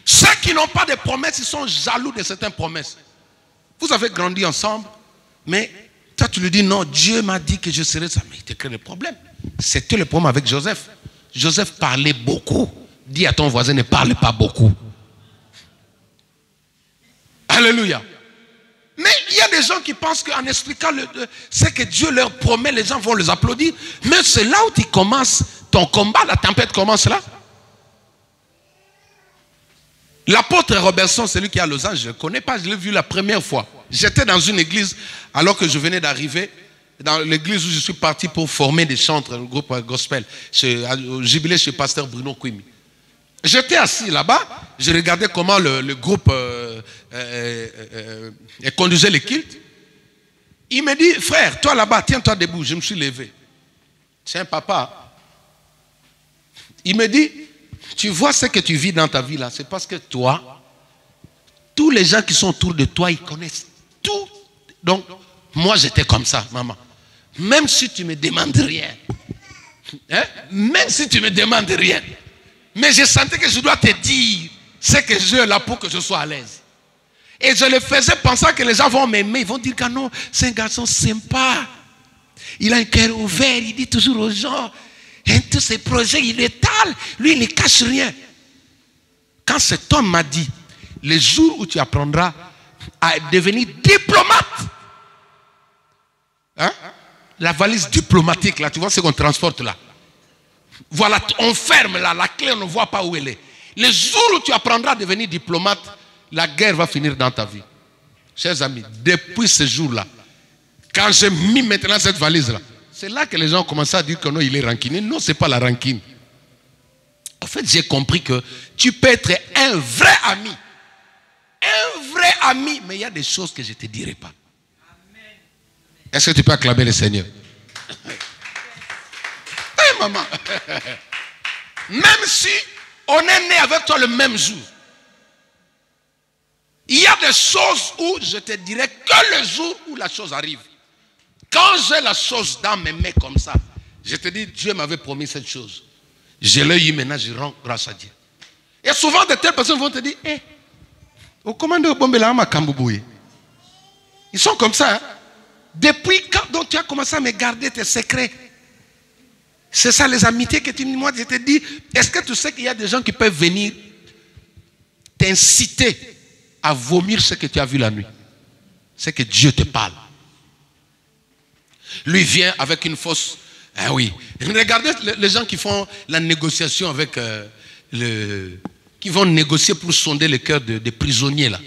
Ceux qui n'ont pas de promesses, ils sont jaloux de certaines promesses. Vous avez grandi ensemble, mais toi tu lui dis non, Dieu m'a dit que je serais ça. Mais il te crée des problèmes. C'était le problème avec Joseph. Joseph parlait beaucoup. Dis à ton voisin, ne parle pas beaucoup. Alléluia. Mais il y a des gens qui pensent qu'en expliquant ce que Dieu leur promet, les gens vont les applaudir. Mais c'est là où tu commences ton combat, la tempête commence là. L'apôtre Robertson, celui qui est à Lausanne, je ne le connais pas, je l'ai vu la première fois. J'étais dans une église alors que je venais d'arriver, dans l'église où je suis parti pour former des chantres, un groupe gospel, au jubilé chez pasteur Bruno Kwimi. J'étais assis là-bas, je regardais comment le groupe conduisait les cultes. Il me dit, frère, toi là-bas, tiens-toi debout. Je me suis levé. C'est un papa. Il me dit, tu vois ce que tu vis dans ta vie là, c'est parce que toi, tous les gens qui sont autour de toi, ils connaissent tout. Donc, moi j'étais comme ça, maman. Même si tu me demandes rien, hein? Même si tu me demandes rien, mais je sentais que je dois te dire ce que Dieu est là pour que je sois à l'aise. Et je le faisais pensant que les gens vont m'aimer, ils vont dire que non, c'est un garçon sympa. Il a un cœur ouvert, il dit toujours aux gens. Et tous ces projets, il étale. Lui, il ne cache rien. Quand cet homme m'a dit, le jour où tu apprendras à devenir diplomate, hein? La valise diplomatique, là, tu vois ce qu'on transporte là. Voilà, on ferme là, la clé, on ne voit pas où elle est. Le jour où tu apprendras à devenir diplomate, la guerre va finir dans ta vie. Chers amis, depuis ce jour-là, quand j'ai mis maintenant cette valise-là, c'est là que les gens ont commencé à dire que non, il est rancunier. Non, ce n'est pas la rancune. En fait, j'ai compris que tu peux être un vrai ami. Un vrai ami, mais il y a des choses que je ne te dirai pas. Est-ce que tu peux acclamer le Seigneur? Hey, maman. Même si on est né avec toi le même jour, il y a des choses où je te dirai que le jour où la chose arrive. Quand j'ai la chose dans mes mains comme ça, je te dis, Dieu m'avait promis cette chose. Je l'ai eu, maintenant je rends grâce à Dieu. Et souvent de telles personnes vont te dire, hé, au commandeur Bombelama Kambouboui. Ils sont comme ça. Hein? Depuis quand donc tu as commencé à me garder tes secrets? C'est ça les amitiés que tu me dis. Moi, je te dis, est-ce que tu sais qu'il y a des gens qui peuvent venir t'inciter à vomir ce que tu as vu la nuit? C'est que Dieu te parle. Lui vient avec une fausse... Ah oui. Regardez les gens qui font la négociation avec... qui vont négocier pour sonder le cœur des prisonniers là.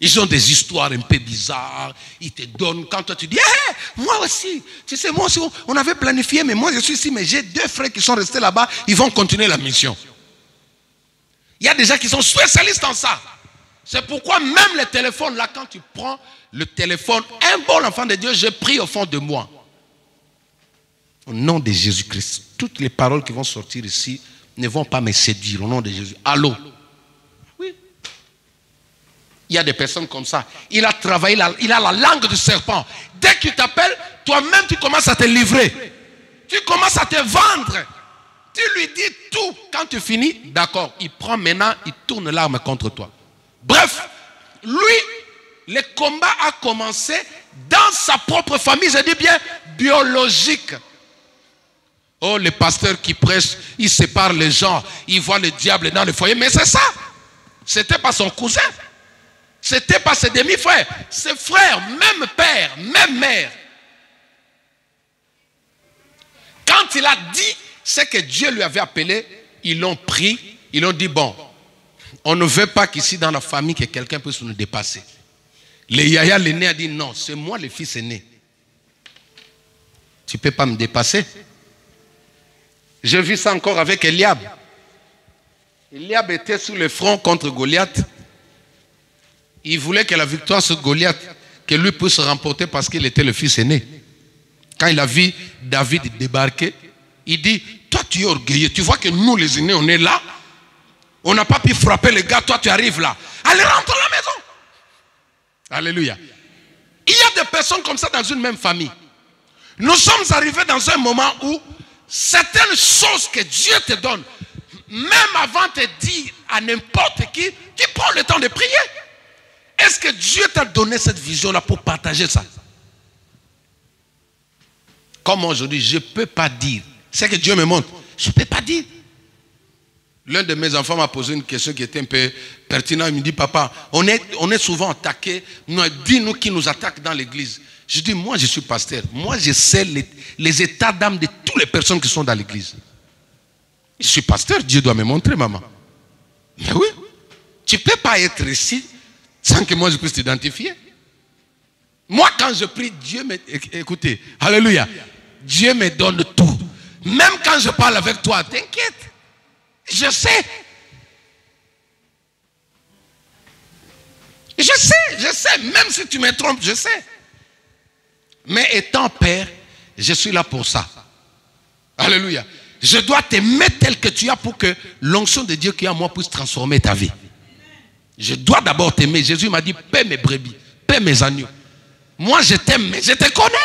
Ils ont des histoires un peu bizarres. Ils te donnent... Quand toi tu dis, hey, moi aussi, tu sais, moi aussi, on avait planifié, mais moi je suis ici, mais j'ai 2 frères qui sont restés là-bas, ils vont continuer la mission. Il y a des gens qui sont spécialistes en ça. C'est pourquoi même le téléphone, là, quand tu prends le téléphone, un bon enfant de Dieu, je prie au fond de moi. Au nom de Jésus-Christ, toutes les paroles qui vont sortir ici ne vont pas me séduire. Au nom de Jésus. Allô? Oui. Il y a des personnes comme ça. Il a travaillé, il a la langue du serpent. Dès qu'il t'appelle, toi-même tu commences à te livrer. Tu commences à te vendre. Tu lui dis tout. Quand tu finis, d'accord, il prend maintenant, il tourne l'arme contre toi. Bref, lui, le combat a commencé dans sa propre famille, je dis bien biologique. Oh, les pasteurs qui prêchent, ils séparent les gens, ils voient le diable dans le foyer, mais c'est ça. C'était pas son cousin, c'était pas ses demi-frères, ses frères, même père, même mère. Quand il a dit ce que Dieu lui avait appelé, ils l'ont pris, ils l'ont dit bon. On ne veut pas qu'ici dans la famille que quelqu'un puisse nous dépasser. Le Yaya l'aîné a dit non, c'est moi le fils aîné. Tu ne peux pas me dépasser. J'ai vu ça encore avec Eliab. Eliab était sur le front contre Goliath. Il voulait que la victoire sur Goliath, que lui puisse remporter parce qu'il était le fils aîné. Quand il a vu David débarquer, il dit, toi tu es orgueilleux, tu vois que nous les aînés on est là. On n'a pas pu frapper les gars, toi tu arrives là. Allez, rentre à la maison. Alléluia. Il y a des personnes comme ça dans une même famille. Nous sommes arrivés dans un moment où certaines choses que Dieu te donne, Même avant de dire à n'importe qui, tu prends le temps de prier. Est-ce que Dieu t'a donné cette vision-là pour partager ça? Comme aujourd'hui, je ne peux pas dire. C'est que Dieu me montre. Je ne peux pas dire. L'un de mes enfants m'a posé une question qui était un peu pertinente. Il me dit, papa, on est souvent attaqué. Dis-nous qui nous attaque dans l'église. Je dis, moi je suis pasteur. Moi je sais les états d'âme de toutes les personnes qui sont dans l'église. Je suis pasteur, Dieu doit me montrer, maman. Mais oui, tu ne peux pas être ici sans que moi je puisse t'identifier. Moi quand je prie, Dieu me... Écoutez, alléluia. Dieu me donne tout. Même quand je parle avec toi, t'inquiète. Je sais. Je sais. Même si tu me trompes, je sais. Mais étant père, je suis là pour ça. Alléluia. Je dois t'aimer tel que tu as pour que l'onction de Dieu qui est en moi puisse transformer ta vie. Je dois d'abord t'aimer. Jésus m'a dit, paie mes brebis, paie mes agneaux. Moi je t'aime, mais je te connais.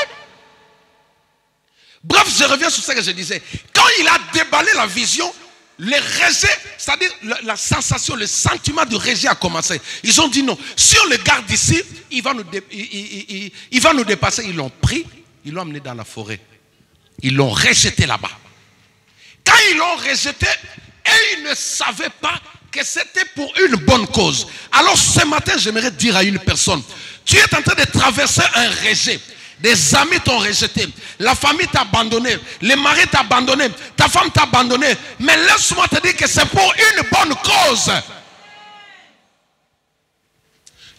Bref, je reviens sur ce que je disais. Quand il a déballé la vision, le rejet, c'est-à-dire la sensation, le sentiment de rejet a commencé. Ils ont dit non. Si on le garde ici, il va nous dépasser. Ils l'ont pris, ils l'ont amené dans la forêt. Ils l'ont rejeté là-bas. Quand ils l'ont rejeté, et ils ne savaient pas que c'était pour une bonne cause. Alors ce matin, j'aimerais dire à une personne, tu es en train de traverser un rejet. Des amis t'ont rejeté, la famille t'a abandonné, le mari t'a abandonné, ta femme t'a abandonné. Mais laisse-moi te dire que c'est pour une bonne cause.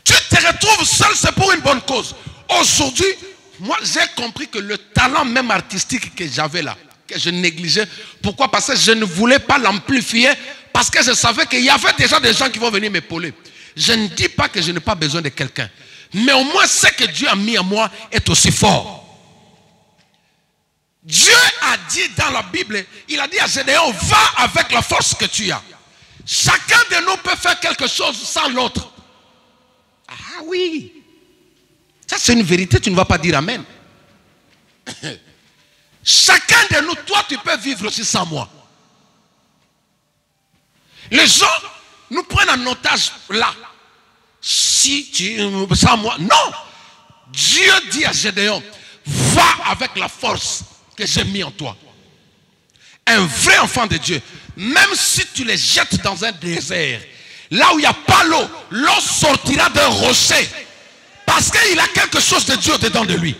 Tu te retrouves seul, c'est pour une bonne cause. Aujourd'hui, moi j'ai compris que le talent même artistique que j'avais là, que je négligeais, pourquoi? Parce que je ne voulais pas l'amplifier, parce que je savais qu'il y avait déjà des gens qui vont venir m'épauler. Je ne dis pas que je n'ai pas besoin de quelqu'un. Mais au moins, ce que Dieu a mis en moi est aussi fort. Dieu a dit dans la Bible, il a dit à Gédéon, va avec la force que tu as. Chacun de nous peut faire quelque chose sans l'autre. Ah oui. Ça c'est une vérité, tu ne vas pas dire amen. Chacun de nous, toi tu peux vivre aussi sans moi. Les gens nous prennent en otage là. Si tu sans moi, non. Dieu dit à Gédéon, va avec la force que j'ai mis en toi. Un vrai enfant de Dieu, même si tu les jettes dans un désert, là où il n'y a pas l'eau, l'eau sortira d'un rocher. Parce qu'il a quelque chose de Dieu dedans de lui.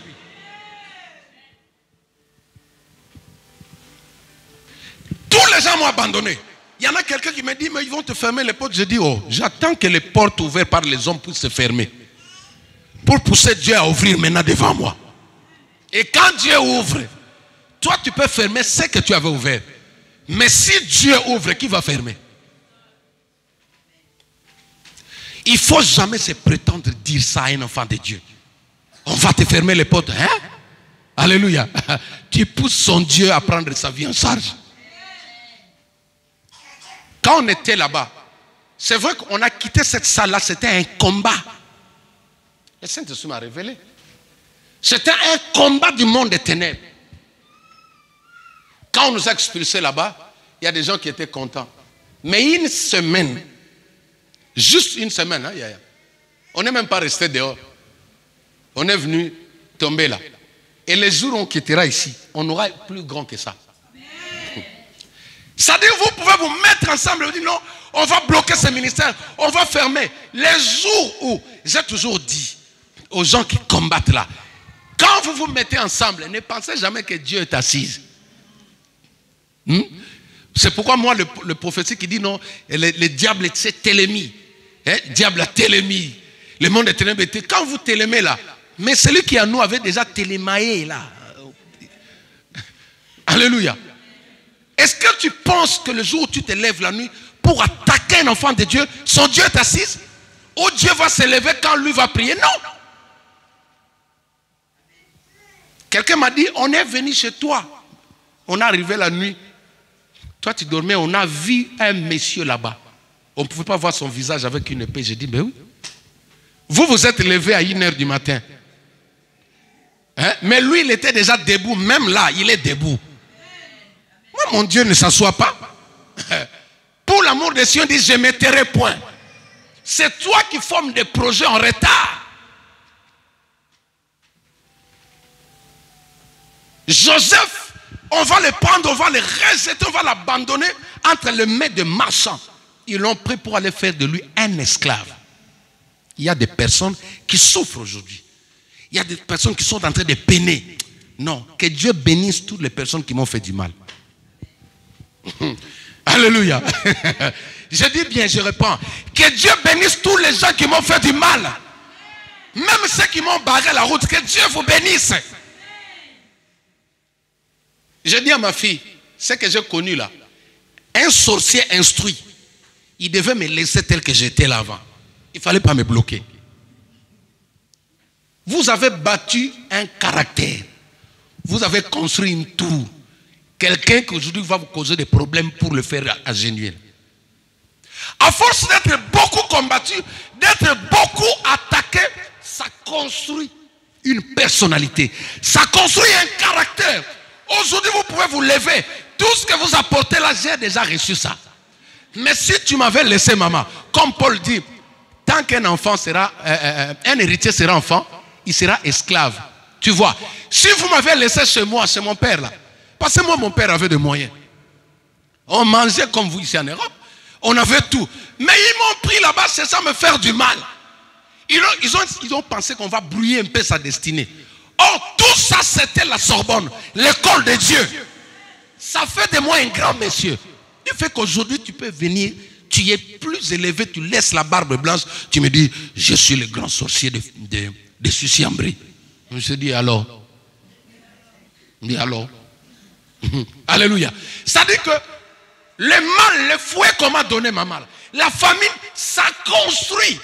Tous les gens m'ont abandonné. Il y en a quelqu'un qui me dit, mais ils vont te fermer les portes. Je dis, oh, j'attends que les portes ouvertes par les hommes puissent se fermer. Pour pousser Dieu à ouvrir maintenant devant moi. Et quand Dieu ouvre, toi tu peux fermer ce que tu avais ouvert. Mais si Dieu ouvre, qui va fermer? Il ne faut jamais se prétendre dire ça à un enfant de Dieu. On va te fermer les portes. Hein? Alléluia. Tu pousses son Dieu à prendre sa vie en charge. Quand on était là-bas, c'est vrai qu'on a quitté cette salle-là, c'était un combat. Le Saint-Esprit m'a révélé. C'était un combat du monde des ténèbres. Quand on nous a expulsés là-bas, il y a des gens qui étaient contents. Mais une semaine, juste une semaine, hein, on n'est même pas resté dehors. On est venu tomber là. Et les jours où on quittera ici, on aura plus grand que ça. C'est-à-dire vous pouvez vous mettre ensemble et vous dire non, on va bloquer ce ministère, on va fermer. Les jours où, j'ai toujours dit aux gens qui combattent là, quand vous vous mettez ensemble, ne pensez jamais que Dieu est assis. C'est pourquoi moi le prophétique qui dit non, le diable c'est télémie. Diable a télémie. Le monde est télémie. Quand vous télémez là, mais celui qui en nous avait déjà télémaillé là. Alléluia. Est-ce que tu penses que le jour où tu te lèves la nuit pour attaquer un enfant de Dieu, son Dieu est assis? Ou Dieu va se lever quand lui va prier? Non. Quelqu'un m'a dit, on est venu chez toi. On est arrivé la nuit. Toi tu dormais, on a vu un monsieur là-bas. On ne pouvait pas voir son visage avec une épée. J'ai dit, mais oui. Vous vous êtes levé à 1h du matin. Hein? Mais lui, il était déjà debout. Même là, il est debout. Moi, mon Dieu ne s'assoit pas. l'amour des cieux dit, je ne m'étairai point. C'est toi qui formes des projets en retard. Joseph, on va le prendre, on va le rejeter, on va l'abandonner entre les mains de marchands. Ils l'ont pris pour aller faire de lui un esclave. Il y a des personnes qui souffrent aujourd'hui. Il y a des personnes qui sont en train de peiner. Non, que Dieu bénisse toutes les personnes qui m'ont fait du mal. Alléluia. Je dis bien, je réponds. Que Dieu bénisse tous les gens qui m'ont fait du mal. Même ceux qui m'ont barré la route, que Dieu vous bénisse. Je dis à ma fille, ce que j'ai connu là, un sorcier instruit, il devait me laisser tel que j'étais là avant. Il ne fallait pas me bloquer. Vous avez battu un caractère. Vous avez construit une tour. Quelqu'un qui aujourd'hui va vous causer des problèmes pour le faire agenouiller. À force d'être beaucoup combattu, d'être beaucoup attaqué, ça construit une personnalité. Ça construit un caractère. Aujourd'hui, vous pouvez vous lever. Tout ce que vous apportez là, j'ai déjà reçu ça. Mais si tu m'avais laissé, maman, comme Paul dit, tant qu'un enfant sera, un héritier sera enfant, il sera esclave. Tu vois, si vous m'avez laissé chez moi, chez mon père là, parce que moi, mon père avait des moyens. On mangeait comme vous ici en Europe. On avait tout. Mais ils m'ont pris là-bas, c'est ça me faire du mal. Ils ont pensé qu'on va brouiller un peu sa destinée. Or, tout ça, c'était la Sorbonne, l'école de Dieu. Ça fait de moi un grand monsieur. Il fait qu'aujourd'hui, tu peux venir, tu es plus élevé, tu laisses la barbe blanche, tu me dis, je suis le grand sorcier de Sucy-en-Brie. Je me suis dit, alors. Je dis, alors. Alléluia. Ça dit que le mal, le fouet qu'on m'a donné, maman, la famine, ça construit.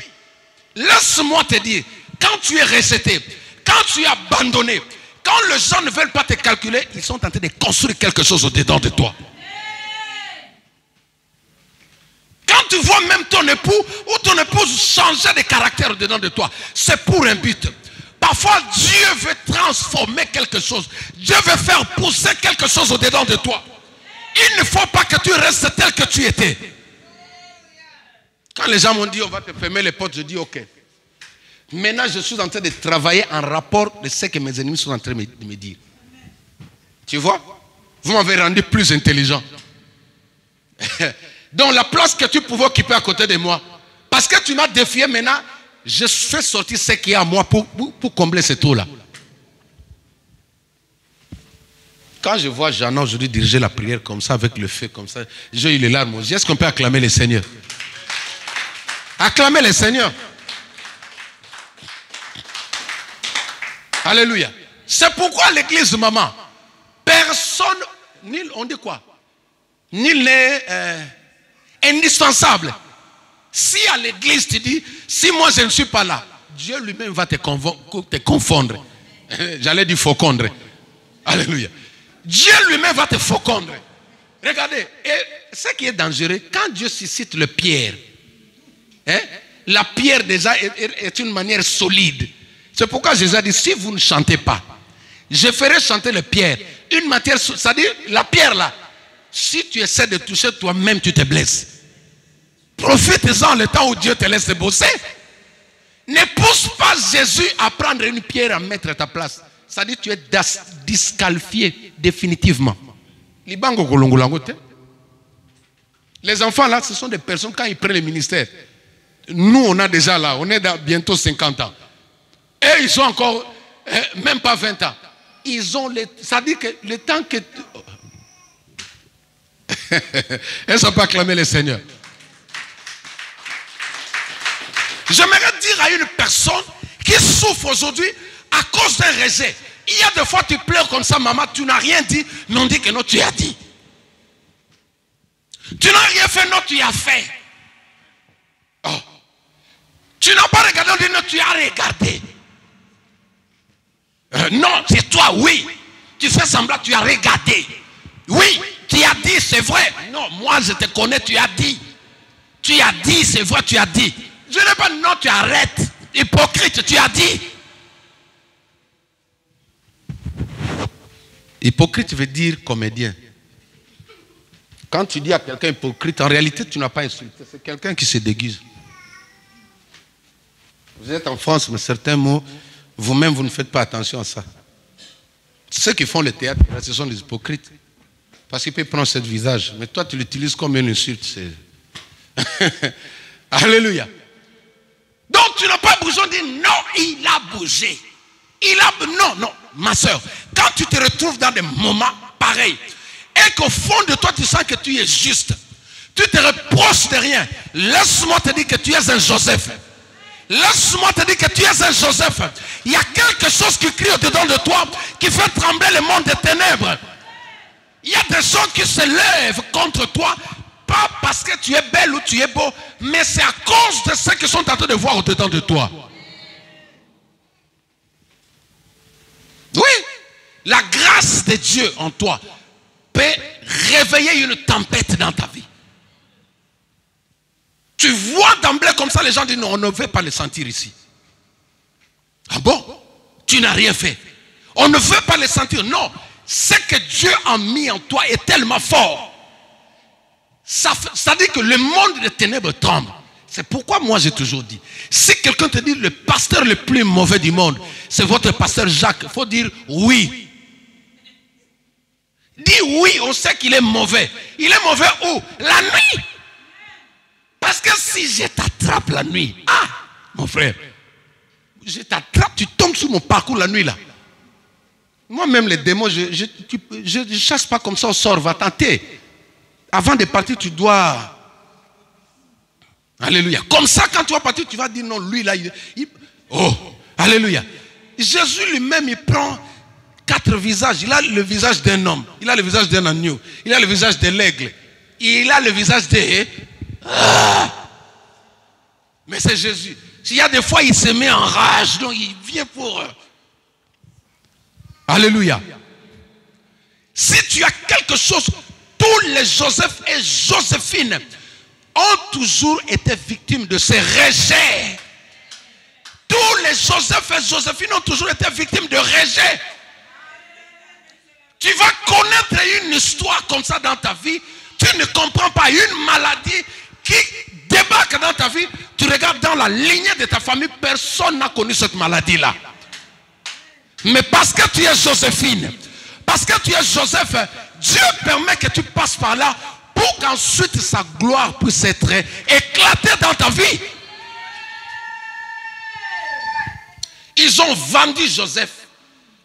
Laisse-moi te dire, quand tu es rejeté, quand tu es abandonné, quand les gens ne veulent pas te calculer, ils sont en train de construire quelque chose au-dedans de toi. Quand tu vois même ton époux ou ton épouse changer de caractère au-dedans de toi, c'est pour un but. Parfois, Dieu veut transformer quelque chose. Dieu veut faire pousser quelque chose au-dedans de toi. Il ne faut pas que tu restes tel que tu étais. Quand les gens m'ont dit, on va te fermer les portes, je dis, ok. Maintenant, je suis en train de travailler en rapport de ce que mes ennemis sont en train de me dire. Tu vois? Vous m'avez rendu plus intelligent. Donc, la place que tu pouvais occuper à côté de moi, parce que tu m'as défié maintenant, je fais sortir ce qu'il y a à moi pour combler ce trou-là. Quand je vois Jeanne aujourd'hui diriger la prière comme ça, avec le feu comme ça, j'ai eu les larmes aux yeux. Est-ce qu'on peut acclamer le Seigneur? Acclamer le Seigneur. Alléluia. C'est pourquoi l'église, maman, personne, nul, on dit quoi? Nul n'est indispensable. Si à l'église tu dis, si moi je ne suis pas là, Dieu lui-même va te confondre. J'allais dire faucondre. Alléluia. Dieu lui-même va te faucondre. Regardez, et ce qui est dangereux, quand Dieu suscite le pierre, hein, la pierre déjà est une manière solide. C'est pourquoi Jésus a dit, si vous ne chantez pas, je ferai chanter le pierre. Une matière, c'est-à-dire la pierre là, si tu essaies de toucher toi-même, tu te blesses. Profite-en le temps où Dieu te laisse bosser. Ne pousse pas Jésus à prendre une pierre à mettre à ta place. C'est-à-dire que tu es disqualifié définitivement. Les enfants là, ce sont des personnes, quand ils prennent le ministère, nous on a déjà là, on est dans bientôt 50 ans. Et ils sont encore, même pas 20 ans. Ils ont ça dit que le temps que... Est-ce qu'on peut acclamer le Seigneur? J'aimerais dire à une personne qui souffre aujourd'hui à cause d'un rejet. Il y a des fois tu pleures comme ça, maman, tu n'as rien dit, mais on dit que non, tu as dit. Tu n'as rien fait, non, tu as fait. Oh. Tu n'as pas regardé, on dit non, tu as regardé. Non, c'est toi, oui. Tu fais semblant, tu as regardé. Oui, tu as dit, c'est vrai. Non, moi je te connais, tu as dit. Tu as dit, c'est vrai, tu as dit. Je n'ai pas, non, tu arrêtes. Hypocrite, tu as dit. Hypocrite veut dire comédien. Quand tu dis à quelqu'un hypocrite, en réalité, tu n'as pas insulté. C'est quelqu'un qui se déguise. Vous êtes en France, mais certains mots, vous-même, vous ne faites pas attention à ça. Ceux qui font le théâtre, ce sont des hypocrites. Parce qu'ils peuvent prendre ce visage. Mais toi, tu l'utilises comme une insulte. Alléluia. Donc, tu n'as pas besoin de dire non, il a bougé. Non, ma soeur. Quand tu te retrouves dans des moments pareils, et qu'au fond de toi, tu sens que tu es juste, tu te reproches de rien, laisse-moi te dire que tu es un Joseph. Laisse-moi te dire que tu es un Joseph. Il y a quelque chose qui crie au-dedans de toi, qui fait trembler le monde des ténèbres. Il y a des gens qui se lèvent contre toi, pas parce que tu es belle ou tu es beau, mais c'est à cause de ceux qui sont en train de voir au-dedans de toi. Oui, la grâce de Dieu en toi peut réveiller une tempête dans ta vie. Tu vois d'emblée comme ça, les gens disent non, on ne veut pas le sentir ici. Ah bon? Tu n'as rien fait. On ne veut pas le sentir. Non, ce que Dieu a mis en toi est tellement fort. Ça dit que le monde des ténèbres tremble. C'est pourquoi moi j'ai toujours dit, si quelqu'un te dit le pasteur le plus mauvais du monde, c'est votre pasteur Jacques, il faut dire oui. Dis oui, on sait qu'il est mauvais. Il est mauvais où? La nuit. Parce que si je t'attrape la nuit, mon frère, je t'attrape, tu tombes sur mon parcours la nuit là. Moi-même les démons, je ne chasse pas comme ça au sort, va tenter. Avant de partir, tu dois... Alléluia. Comme ça, quand tu vas partir, tu vas dire non, lui là, oh, alléluia. Jésus lui-même, il prend 4 visages. Il a le visage d'un homme, il a le visage d'un agneau, il a le visage de l'aigle, il a le visage de... Mais c'est Jésus. S'il y a des fois, il se met en rage, donc il vient pour... Alléluia. Si tu as quelque chose, tous les Joseph et Joséphine ont toujours été victimes de ces rejets. Tous les Joseph et Joséphine ont toujours été victimes de rejets. Tu vas connaître une histoire comme ça dans ta vie. Tu ne comprends pas une maladie qui débarque dans ta vie. Tu regardes dans la lignée de ta famille, personne n'a connu cette maladie-là. Mais parce que tu es Joséphine, parce que tu es Joseph, Dieu permet que tu passes par là pour qu'ensuite sa gloire puisse être éclatée dans ta vie. Ils ont vendu Joseph.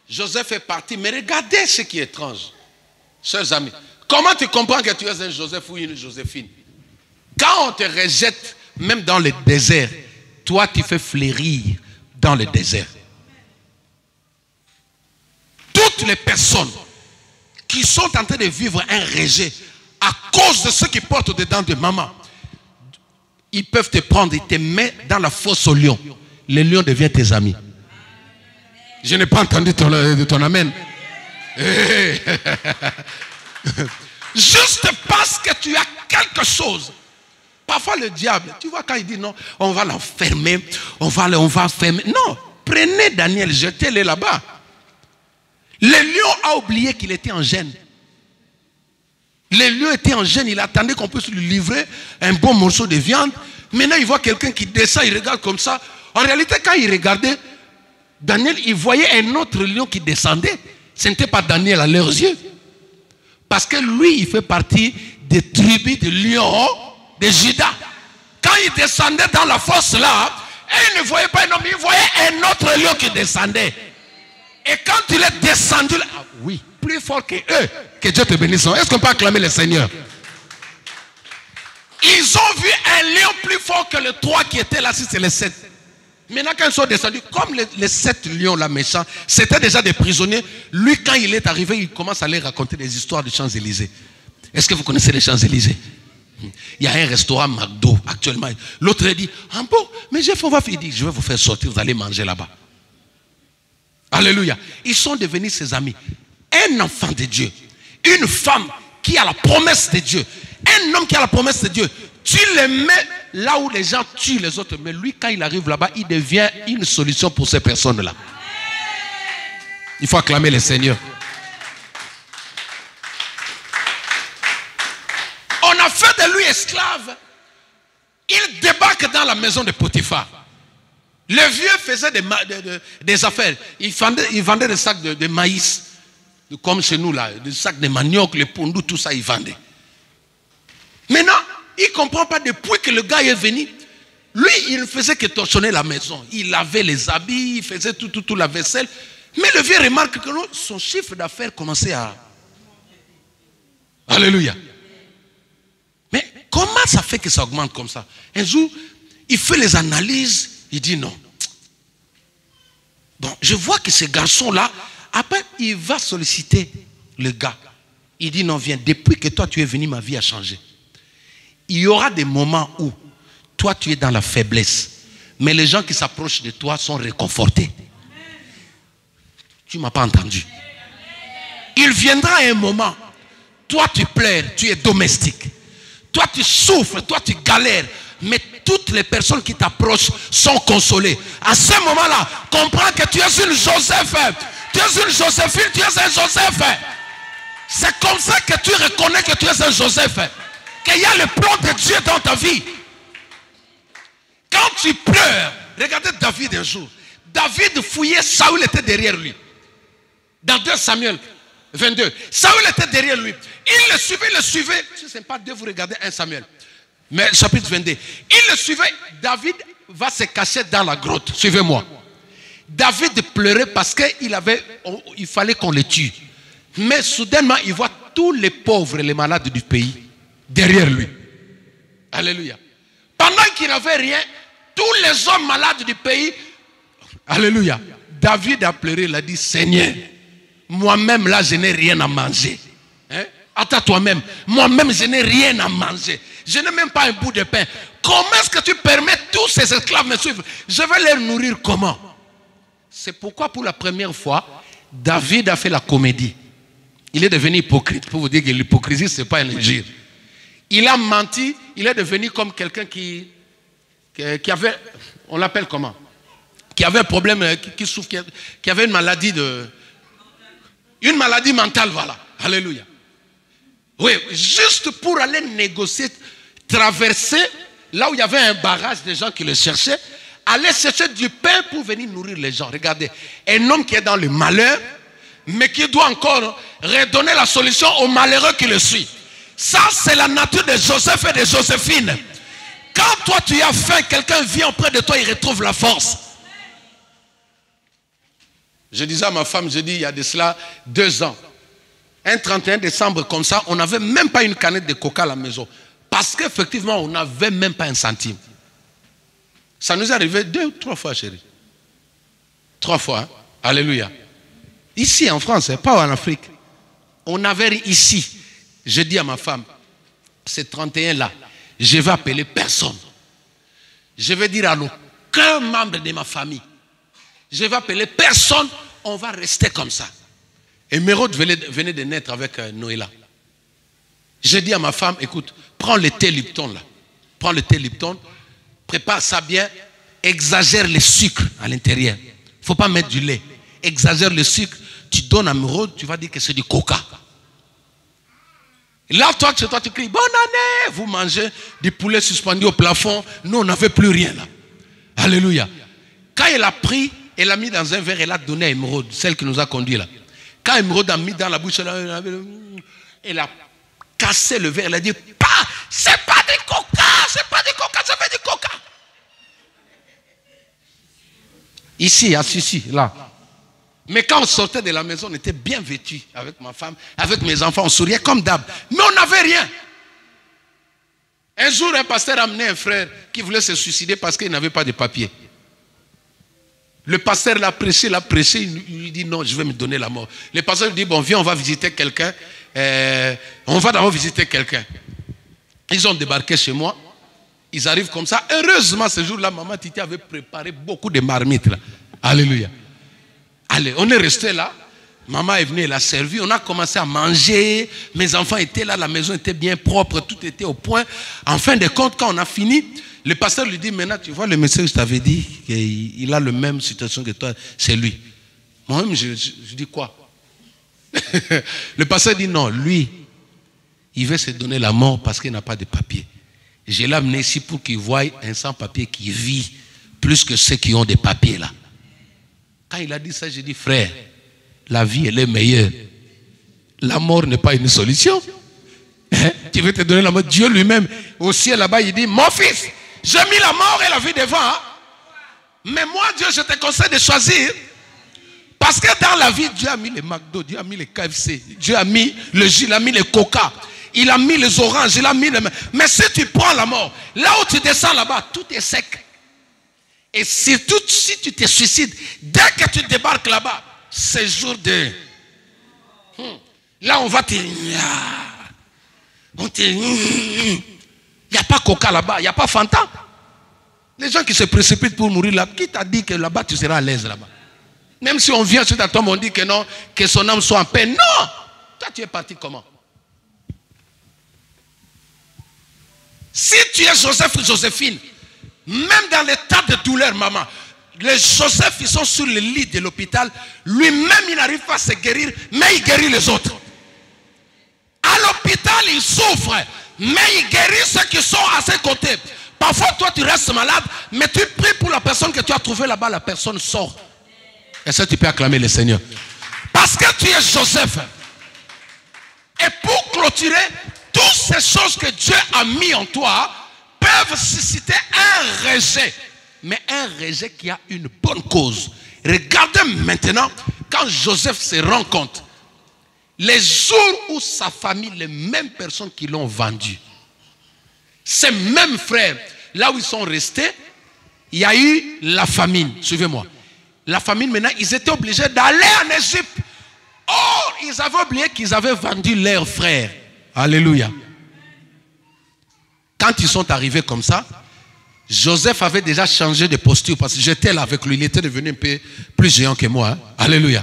Joseph est parti. Mais regardez ce qui est étrange. Chers amis, comment tu comprends que tu es un Joseph ou une Joséphine? Quand on te rejette, même dans le désert, toi tu fais fleurir dans le désert. Toutes les personnes qui sont en train de vivre un rejet à cause de ce qu'ils portent dedans de maman, ils peuvent te prendre et te mettre dans la fosse au lion. Le lion devient tes amis. Je n'ai pas entendu ton amen. Juste parce que tu as quelque chose. Parfois le diable, tu vois quand il dit non, on va l'enfermer, on va enfermer. Non, prenez Daniel, jetez-le là-bas. Le lion a oublié qu'il était en gêne. Le lion était en gêne, il attendait qu'on puisse lui livrer un bon morceau de viande. Maintenant il voit quelqu'un qui descend, il regarde comme ça. En réalité quand il regardait, Daniel, il voyait un autre lion qui descendait. Ce n'était pas Daniel à leurs yeux. Parce que lui, il fait partie des tribus de lions de Juda. Quand il descendait dans la fosse là, et il ne voyait pas un homme, il voyait un autre lion qui descendait. Et quand il est descendu là, oui, plus fort que eux, que Dieu te bénisse. Est-ce qu'on peut acclamer le Seigneur? Ils ont vu un lion plus fort que les 3 qui étaient là, si c'est les 7. Maintenant quand ils sont descendus, comme les 7 lions là méchants, c'était déjà des prisonniers. Lui quand il est arrivé, il commence à leur raconter des histoires de Champs-Élysées. Est-ce que vous connaissez les Champs-Élysées? Il y a un restaurant McDo actuellement. L'autre dit, ah bon, mais il dit, je vais vous faire sortir, vous allez manger là-bas. Alléluia. Ils sont devenus ses amis. Un enfant de Dieu, une femme qui a la promesse de Dieu, un homme qui a la promesse de Dieu, tu le mets là où les gens tuent les autres, mais lui quand il arrive là-bas, il devient une solution pour ces personnes-là. Il faut acclamer le Seigneur. esclave, il débarque dans la maison de Potiphar. Le vieux faisait des affaires. Il vendait des sacs de maïs, comme chez nous là, des sacs de manioc, les pondous, tout ça, il vendait. Maintenant, il ne comprend pas depuis que le gars est venu. Lui, il ne faisait que torchonner la maison. Il lavait les habits, il faisait tout la vaisselle. Mais le vieux remarque que son chiffre d'affaires commençait à... Alléluia. Mais comment ça fait que ça augmente comme ça? Un jour, il fait les analyses, il dit non. Bon, je vois que ce garçon-là, après, il va solliciter le gars. Il dit non, viens, depuis que toi tu es venu, ma vie a changé. Il y aura des moments où toi tu es dans la faiblesse, mais les gens qui s'approchent de toi sont réconfortés. Tu ne m'as pas entendu. Il viendra un moment, toi tu pleures, tu es domestique. Toi tu souffres, toi tu galères, mais toutes les personnes qui t'approchent sont consolées. À ce moment-là, comprends que tu es une Joseph, tu es une Joséphine, tu es un Joseph. C'est comme ça que tu reconnais que tu es un Joseph. Qu'il y a le plan de Dieu dans ta vie. Quand tu pleures, regardez David un jour. David fouillait, Saül était derrière lui. Dans 2 Samuel 22. Saül était derrière lui. Il le suivait. C'est sympa de vous regarder 1 Samuel. Mais chapitre 22. Il le suivait. David va se cacher dans la grotte. Suivez-moi. David pleurait parce qu'il fallait qu'on le tue. Mais soudainement, il voit tous les pauvres et les malades du pays derrière lui. Alléluia. Pendant qu'il n'avait rien, tous les hommes malades du pays, alléluia. David a pleuré, il a dit, Seigneur, moi-même là, je n'ai rien à manger. Hein? Attends toi-même, moi-même, je n'ai rien à manger. Je n'ai même pas un bout de pain. Comment est-ce que tu permets tous ces esclaves me suivre? Je vais les nourrir comment? C'est pourquoi pour la première fois, David a fait la comédie. Il est devenu hypocrite. Pour vous dire que l'hypocrisie, ce n'est pas un injure. Il a menti, il est devenu comme quelqu'un qui avait, on l'appelle comment? Qui avait un problème, qui souffre, qui avait une maladie mentale, voilà. Alléluia. Oui, juste pour aller négocier, traverser, là où il y avait un barrage de gens qui le cherchaient, aller chercher du pain pour venir nourrir les gens. Regardez, un homme qui est dans le malheur, mais qui doit encore redonner la solution aux malheureux qui le suivent. Ça, c'est la nature de Joseph et de Joséphine. Quand toi tu as faim, quelqu'un vient auprès de toi, il retrouve la force. Je disais à ma femme, je dis, il y a de cela 2 ans. Un 31 décembre comme ça, on n'avait même pas une canette de coca à la maison. Parce qu'effectivement, on n'avait même pas un centime. Ça nous est arrivé 2 ou 3 fois, chérie. 3 fois, hein? Alléluia. Ici en France, pas en Afrique. On avait ici. Je dis à ma femme, ce 31 là, je vais appeler personne. Je vais dire à aucun membre de ma famille. Je vais appeler personne, on va rester comme ça. Et Mérode venait de naître avec Noëlla. Je dis à ma femme, écoute, prends le thé Lipton là. Prends le thé Lipton, prépare ça bien, exagère le sucre à l'intérieur. Il ne faut pas mettre du lait. Exagère le sucre, tu donnes à Mérode, tu vas dire que c'est du coca. Là, toi, chez toi, tu cries, bonne année. Vous mangez du poulet suspendu au plafond. Nous, on n'avait plus rien là. Alléluia. Quand elle a pris, elle a mis dans un verre, elle a donné à Émeraude, celle qui nous a conduits là. Quand Émeraude a mis dans la bouche, elle a cassé le verre. Elle a dit, c'est pas du coca, c'est pas du coca, ça fait du coca. Ici, assis, là. Mais quand on sortait de la maison, on était bien vêtus avec ma femme, avec mes enfants, on souriait comme d'hab. Mais on n'avait rien. Un jour, un pasteur a amené un frère qui voulait se suicider parce qu'il n'avait pas de papier. Le pasteur l'a pressé, il lui dit non, je vais me donner la mort. Le pasteur lui dit, bon, viens, on va visiter quelqu'un. On va d'abord visiter quelqu'un. Ils ont débarqué chez moi. Ils arrivent comme ça. Heureusement, ce jour-là, maman Titi avait préparé beaucoup de marmites. Là. Alléluia. Allez, on est resté là. Maman est venue, elle a servi. On a commencé à manger. Mes enfants étaient là. La maison était bien propre. Tout était au point. En fin de compte, quand on a fini, le pasteur lui dit, maintenant, tu vois, le monsieur, je t'avais dit qu'il a la même situation que toi. C'est lui. Moi-même, je dis quoi? Le pasteur dit, non, lui, il veut se donner la mort parce qu'il n'a pas de papier. Je l'ai amené ici pour qu'il voie un sans-papier qui vit plus que ceux qui ont des papiers là. Quand il a dit ça, j'ai dit, frère, la vie, elle est meilleure. La mort n'est pas une solution. Hein? Tu veux te donner la mort. Dieu lui-même, au ciel là-bas, il dit, mon fils, j'ai mis la mort et la vie devant. Hein? Mais moi, Dieu, je te conseille de choisir. Parce que dans la vie, Dieu a mis les McDo, Dieu a mis les KFC, Dieu a mis le jus, il a mis les coca, il a mis les oranges, il a mis les... Mais si tu prends la mort, là où tu descends là-bas, tout est sec. Et surtout si tu te suicides, dès que tu débarques là-bas, c'est jour de... Là, on va te... Il n'y a pas coca là-bas, il n'y a pas Fanta. Les gens qui se précipitent pour mourir là, qui t'a dit que là-bas tu seras à l'aise là-bas? Même si on vient sur ta tombe, on dit que non, que son âme soit en paix. Non! Toi, tu es parti comment? Si tu es Joseph ou Joséphine, même dans l'état de douleur, maman, les Joseph, ils sont sur le lit de l'hôpital, lui-même, il n'arrive pas à se guérir, mais il guérit les autres. À l'hôpital, il souffre, mais il guérit ceux qui sont à ses côtés. Parfois, toi, tu restes malade, mais tu pries pour la personne que tu as trouvée là-bas, la personne sort. Et ça, tu peux acclamer le Seigneur. Parce que tu es Joseph. Et pour clôturer, toutes ces choses que Dieu a mis en toi peuvent susciter un rejet. Mais un rejet qui a une bonne cause. Regardez maintenant, quand Joseph se rend compte, les jours où sa famille, les mêmes personnes qui l'ont vendu, ces mêmes frères, là où ils sont restés, il y a eu la famine. Suivez-moi. La famine, maintenant, ils étaient obligés d'aller en Égypte. Or, ils avaient oublié qu'ils avaient vendu leurs frères. Alléluia. Quand ils sont arrivés comme ça, Joseph avait déjà changé de posture parce que j'étais là avec lui. Il était devenu un peu plus géant que moi. Hein? Alléluia.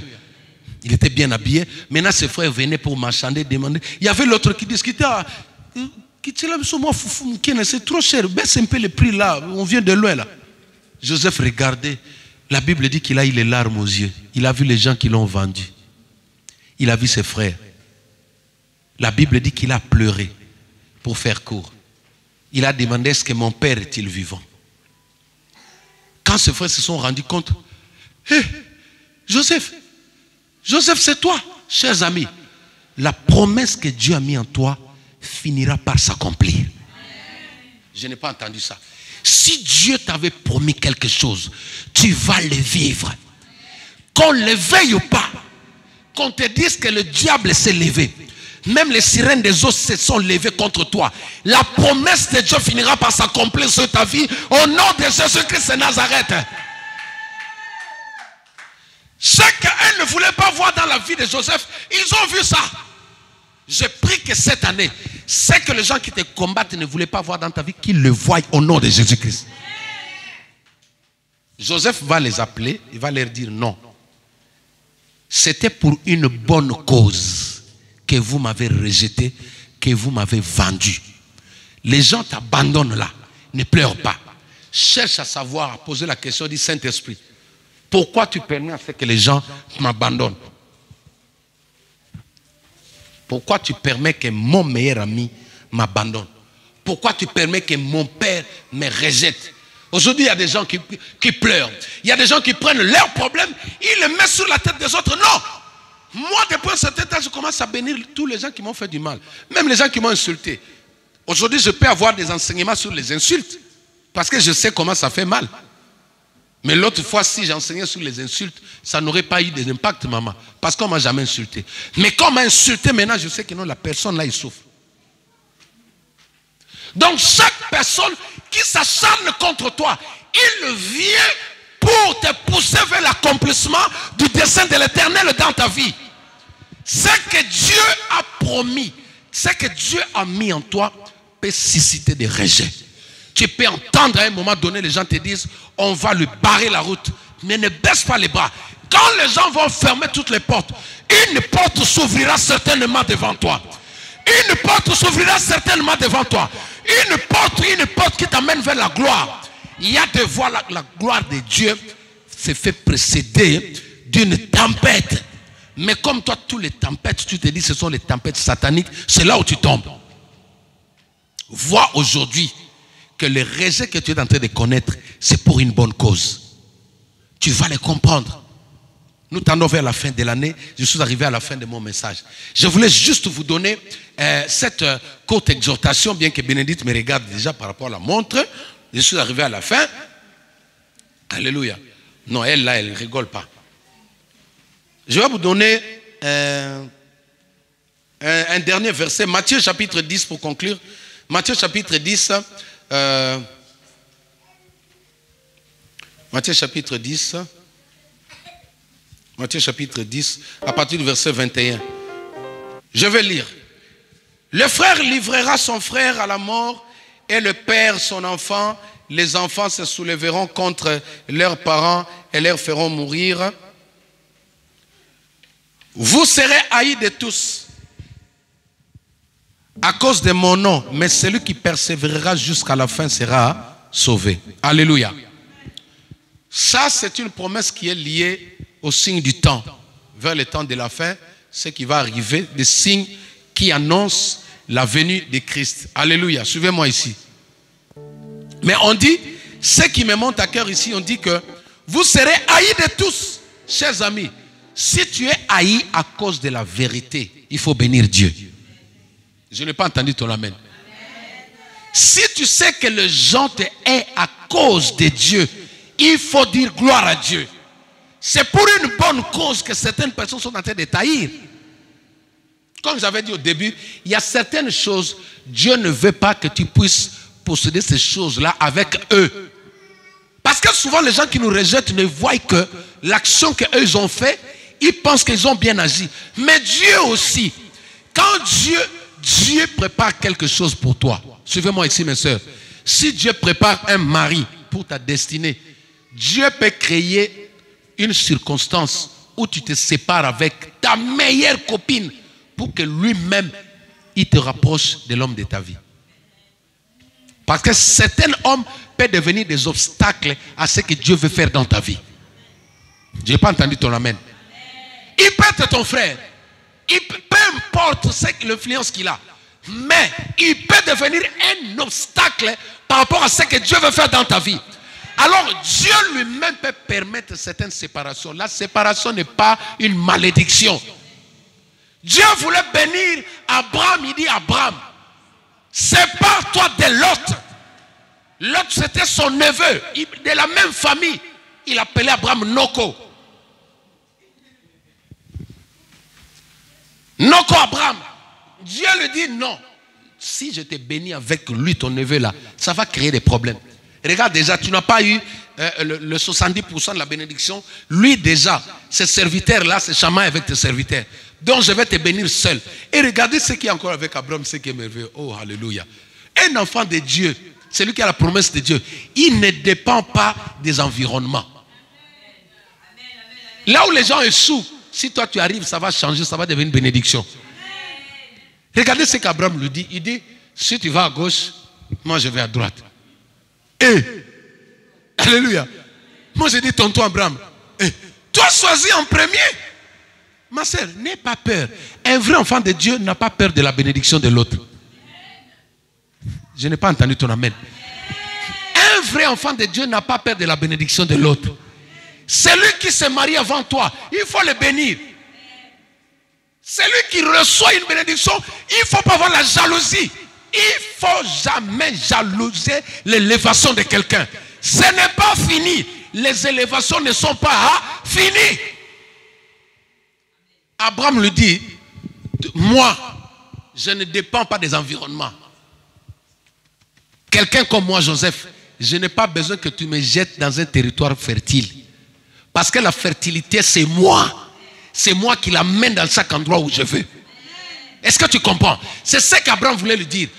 Il était bien habillé. Maintenant, ses frères venaient pour marchander, demander. Il y avait l'autre qui discutait. C'est trop cher. Baisse un peu le prix là. On vient de loin là. Joseph regardait. La Bible dit qu'il a eu les larmes aux yeux. Il a vu les gens qui l'ont vendu. Il a vu ses frères. La Bible dit qu'il a pleuré. Pour faire court. Il a demandé, est-ce que mon père est-il vivant? Quand ses frères se sont rendus compte, hé, Joseph, c'est toi, chers amis. La promesse que Dieu a mise en toi finira par s'accomplir. Je n'ai pas entendu ça. Si Dieu t'avait promis quelque chose, tu vas le vivre. Qu'on le veuille ou pas, qu'on te dise que le diable s'est levé, même les sirènes des eaux se sont levées contre toi, la promesse de Dieu finira par s'accomplir sur ta vie au nom de Jésus-Christ de Nazareth. Ce qu'elles ne voulaient pas voir dans la vie de Joseph, ils ont vu ça. Je prie que cette année, ce que les gens qui te combattent ne voulaient pas voir dans ta vie, qu'ils le voient au nom de Jésus-Christ. Joseph va les appeler, il va leur dire non. C'était pour une bonne cause que vous m'avez rejeté, que vous m'avez vendu. Les gens t'abandonnent là, ne pleure pas. Cherche à savoir, à poser la question du Saint-Esprit. Pourquoi tu permets à ce que les gens m'abandonnent? Pourquoi tu permets que mon meilleur ami m'abandonne? Pourquoi tu permets que mon père me rejette? Aujourd'hui, il y a des gens qui pleurent. Il y a des gens qui prennent leurs problèmes, ils les mettent sur la tête des autres. Non! Moi, depuis un certain temps, je commence à bénir tous les gens qui m'ont fait du mal. Même les gens qui m'ont insulté. Aujourd'hui, je peux avoir des enseignements sur les insultes. Parce que je sais comment ça fait mal. Mais l'autre fois, si j'enseignais sur les insultes, ça n'aurait pas eu d'impact, maman. Parce qu'on ne m'a jamais insulté. Mais quand on m'a insulté, maintenant, je sais que non, la personne là, il souffre. Donc, chaque personne qui s'acharne contre toi, il vient pour te pousser vers l'accomplissement du dessein de l'Éternel dans ta vie. Ce que Dieu a promis, ce que Dieu a mis en toi, peut susciter des rejets. Tu peux entendre à un moment donné, les gens te disent, on va lui barrer la route. Mais ne baisse pas les bras. Quand les gens vont fermer toutes les portes, une porte s'ouvrira certainement devant toi. Une porte s'ouvrira certainement devant toi. Une porte qui t'amène vers la gloire. Il y a des fois la gloire de Dieu se fait précéder d'une tempête. Mais comme toi, toutes les tempêtes, tu te dis ce sont les tempêtes sataniques, c'est là où tu tombes. Vois aujourd'hui que le rejet que tu es en train de connaître, c'est pour une bonne cause. Tu vas le comprendre. Nous tendons vers la fin de l'année. Je suis arrivé à la fin de mon message. Je voulais juste vous donner cette courte exhortation, bien que Bénédicte me regarde déjà par rapport à la montre. Je suis arrivé à la fin. Alléluia. Non, elle là, elle ne rigole pas. Je vais vous donner un dernier verset. Matthieu chapitre 10 pour conclure. Matthieu chapitre 10. Matthieu chapitre 10. Matthieu chapitre 10, à partir du verset 21. Je vais lire. Le frère livrera son frère à la mort et le père son enfant. Les enfants se soulèveront contre leurs parents et leur feront mourir. Vous serez haïs de tous à cause de mon nom, mais celui qui persévérera jusqu'à la fin sera sauvé. Alléluia. Ça, c'est une promesse qui est liée au signe du temps. Vers le temps de la fin, ce qui va arriver, des signes qui annoncent la venue de Christ. Alléluia. Suivez-moi ici. Mais on dit, ce qui me monte à cœur ici, on dit que vous serez haïs de tous, chers amis. Si tu es haï à cause de la vérité, il faut bénir Dieu. Je n'ai pas entendu ton amen. Si tu sais que les gens te haïssent à cause de Dieu, il faut dire gloire à Dieu. C'est pour une bonne cause que certaines personnes sont en train de taillir. Comme j'avais dit au début, il y a certaines choses, Dieu ne veut pas que tu puisses posséder ces choses-là avec eux. Parce que souvent les gens qui nous rejettent ne voient que l'action qu'eux ont fait, ils pensent qu'ils ont bien agi. Mais Dieu aussi, quand Dieu prépare quelque chose pour toi, suivez-moi ici mes soeurs, si Dieu prépare un mari pour ta destinée, Dieu peut créer une circonstance où tu te sépares avec ta meilleure copine pour que lui-même, il te rapproche de l'homme de ta vie. Parce que certains hommes peuvent devenir des obstacles à ce que Dieu veut faire dans ta vie. Je n'ai pas entendu ton amen. Il peut être ton frère. Peu importe l'influence qu'il a. Mais il peut devenir un obstacle par rapport à ce que Dieu veut faire dans ta vie. Alors Dieu lui-même peut permettre certaines séparations. La séparation n'est pas une malédiction. Dieu voulait bénir Abraham. Il dit Abraham, sépare-toi de Lot. Lot c'était son neveu, de la même famille. Il appelait Abraham Noko. Noko Abraham. Dieu lui dit non. Si je t'ai béni avec lui, ton neveu là, ça va créer des problèmes. Regarde déjà, tu n'as pas eu le 70% de la bénédiction. Lui déjà, ses serviteurs-là, se chamaillent avec tes serviteurs. Donc je vais te bénir seul. Et regardez ce qui est encore avec Abraham, ce qui est merveilleux. Oh, alléluia. Un enfant de Dieu, celui qui a la promesse de Dieu, il ne dépend pas des environnements. Là où les gens échouent, si toi tu arrives, ça va changer, ça va devenir une bénédiction. Regardez ce qu'Abraham lui dit. Il dit, si tu vas à gauche, moi je vais à droite. Alléluia. Moi j'ai dit tonton Abraham, toi choisis en premier. Ma soeur, n'aie pas peur. Un vrai enfant de Dieu n'a pas peur de la bénédiction de l'autre. Je n'ai pas entendu ton amen. Un vrai enfant de Dieu n'a pas peur de la bénédiction de l'autre. Celui qui se marie avant toi, il faut le bénir. Celui qui reçoit une bénédiction, il ne faut pas avoir la jalousie. Il ne faut jamais jalouser l'élévation de quelqu'un. Ce n'est pas fini. Les élévations ne sont pas finies. Abraham lui dit, moi, je ne dépends pas des environnements. Quelqu'un comme moi, Joseph, je n'ai pas besoin que tu me jettes dans un territoire fertile. Parce que la fertilité, c'est moi. C'est moi qui l'amène dans chaque endroit où je veux. Est-ce que tu comprends? C'est ce qu'Abraham voulait lui dire.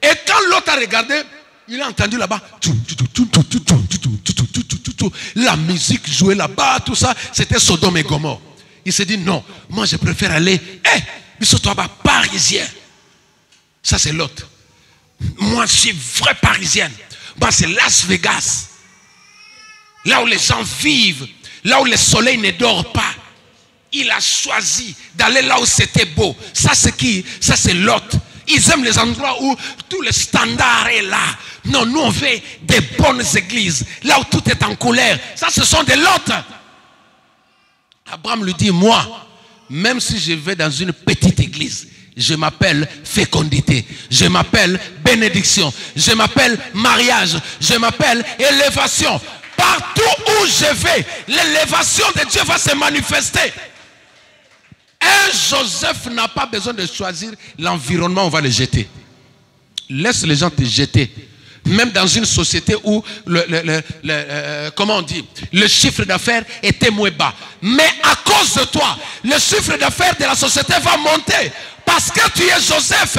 Et quand l'autre a regardé, il a entendu là-bas. La musique jouait là-bas, tout ça. C'était Sodome et Gomorrhe. Il s'est dit non, moi je préfère aller. Mais surtout là-bas, parisien. Ça c'est l'autre. Moi je suis vrai parisienne. Moi c'est Las Vegas. Là où les gens vivent. Là où le soleil ne dort pas. Il a choisi d'aller là où c'était beau. Ça c'est qui? Ça c'est Lot. Ils aiment les endroits où tout le standard est là. Non, nous on fait des bonnes églises. Là où tout est en colère. Ça, ce sont des lots. Abraham lui dit, moi, même si je vais dans une petite église, je m'appelle fécondité, je m'appelle bénédiction, je m'appelle mariage, je m'appelle élévation. Partout où je vais, l'élévation de Dieu va se manifester. Un Joseph n'a pas besoin de choisir l'environnement où on va le jeter. Laisse les gens te jeter. Même dans une société où comment on dit, le chiffre d'affaires était moins bas. Mais à cause de toi, le chiffre d'affaires de la société va monter. Parce que tu es Joseph.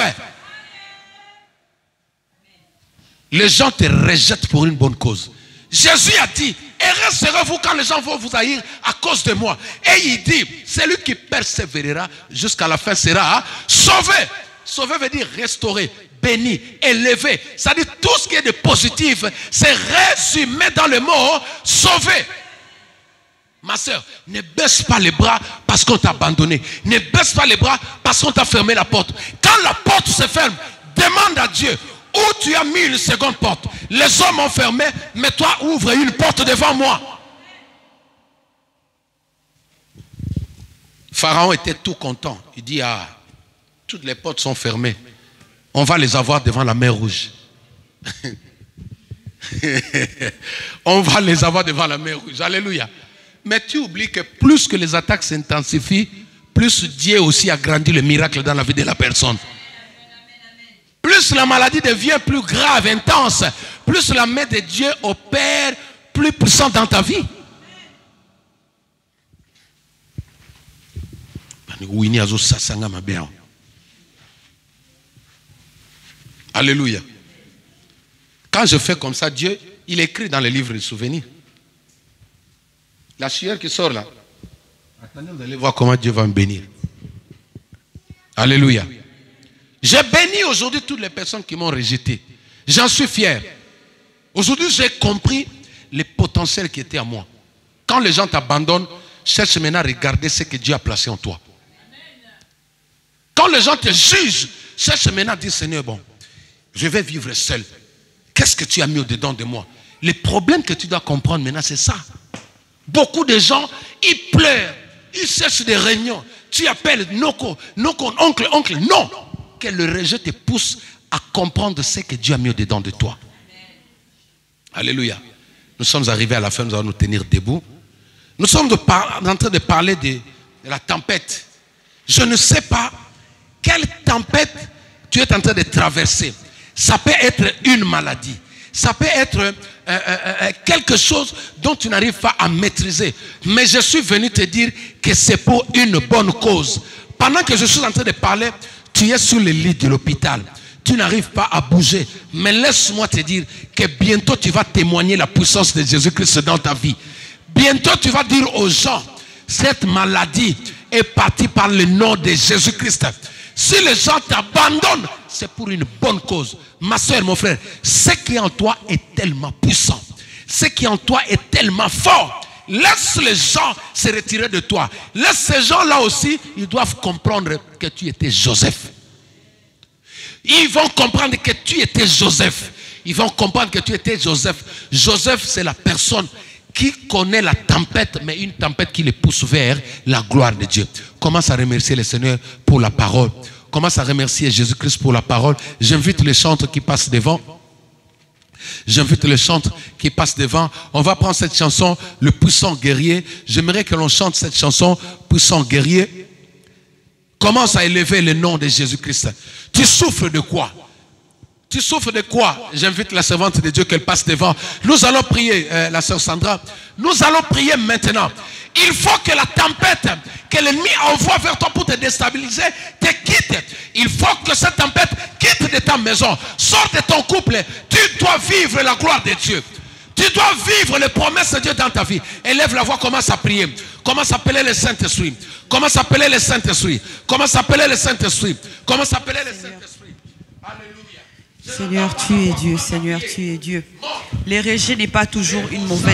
Les gens te rejettent pour une bonne cause. Jésus a dit, heureux serez-vous quand les gens vont vous haïr à cause de moi. Et il dit, celui qui persévérera jusqu'à la fin sera sauvé. Sauvé veut dire restaurer, béni, élevé. C'est-à-dire tout ce qui est de positif, c'est résumé dans le mot sauvé. Ma soeur, ne baisse pas les bras parce qu'on t'a abandonné. Ne baisse pas les bras parce qu'on t'a fermé la porte. Quand la porte se ferme, demande à Dieu où tu as mis une seconde porte. Les hommes ont fermé, mais toi ouvre une porte devant moi. Pharaon était tout content. Il dit, ah, toutes les portes sont fermées. On va les avoir devant la mer Rouge. On va les avoir devant la mer Rouge. Alléluia. Mais tu oublies que plus que les attaques s'intensifient, plus Dieu aussi agrandit le miracle dans la vie de la personne. Plus la maladie devient plus grave, intense, plus la main de Dieu opère plus puissant dans ta vie. Alléluia. Quand je fais comme ça, Dieu, il écrit dans le livre de souvenirs. La sueur qui sort là. Attendez, vous allez voir comment Dieu va me bénir. Alléluia. J'ai béni aujourd'hui toutes les personnes qui m'ont rejeté. J'en suis fier. Aujourd'hui, j'ai compris les potentiels qui étaient à moi. Quand les gens t'abandonnent, cherche maintenant à regarder ce que Dieu a placé en toi. Quand les gens te jugent, cherche maintenant à dire, Seigneur, bon, je vais vivre seul. Qu'est-ce que tu as mis au-dedans de moi? Les problèmes que tu dois comprendre maintenant, c'est ça. Beaucoup de gens, ils pleurent, ils cherchent des réunions. Tu appelles Noko, oncle, non. Que le rejet te pousse à comprendre ce que Dieu a mis au-dedans de toi. Alléluia. Nous sommes arrivés à la fin, nous allons nous tenir debout. Nous sommes en train de parler de la tempête. Je ne sais pas quelle tempête tu es en train de traverser. Ça peut être une maladie. Ça peut être quelque chose dont tu n'arrives pas à maîtriser. Mais je suis venu te dire que c'est pour une bonne cause. Pendant que je suis en train de parler, tu es sur le lit de l'hôpital. Tu n'arrives pas à bouger. Mais laisse-moi te dire que bientôt tu vas témoigner la puissance de Jésus-Christ dans ta vie. Bientôt tu vas dire aux gens, cette maladie est partie par le nom de Jésus-Christ. Si les gens t'abandonnent, c'est pour une bonne cause. Ma soeur, mon frère, ce qui est en toi est tellement puissant. Ce qui est en toi est tellement fort. Laisse les gens se retirer de toi. Laisse ces gens-là aussi, ils doivent comprendre que tu étais Joseph. Ils vont comprendre que tu étais Joseph. Ils vont comprendre que tu étais Joseph. Joseph, c'est la personne qui connaît la tempête, mais une tempête qui les pousse vers la gloire de Dieu. Commence à remercier le Seigneur pour la parole. Commence à remercier Jésus-Christ pour la parole. J'invite les chantres qui passent devant. J'invite les chantres qui passent devant. On va prendre cette chanson, le puissant guerrier. J'aimerais que l'on chante cette chanson, puissant guerrier. Commence à élever le nom de Jésus-Christ. Tu souffres de quoi? Tu souffres de quoi? J'invite la servante de Dieu qu'elle passe devant. Nous allons prier, la sœur Sandra. Nous allons prier maintenant. Il faut que la tempête que l'ennemi envoie vers toi pour te déstabiliser te quitte. Il faut que cette tempête quitte de ta maison. Sors de ton couple. Tu dois vivre la gloire de Dieu. Tu dois vivre les promesses de Dieu dans ta vie. Élève la voix, commence à prier. Commence à appeler le Saint-Esprit. Commence à appeler le Saint-Esprit. Commence à appeler le Saint-Esprit. Commence à appeler le Saint-Esprit. Alléluia. Seigneur, tu es Dieu. Seigneur, tu es Dieu. Les rejets n'est pas toujours une mauvaise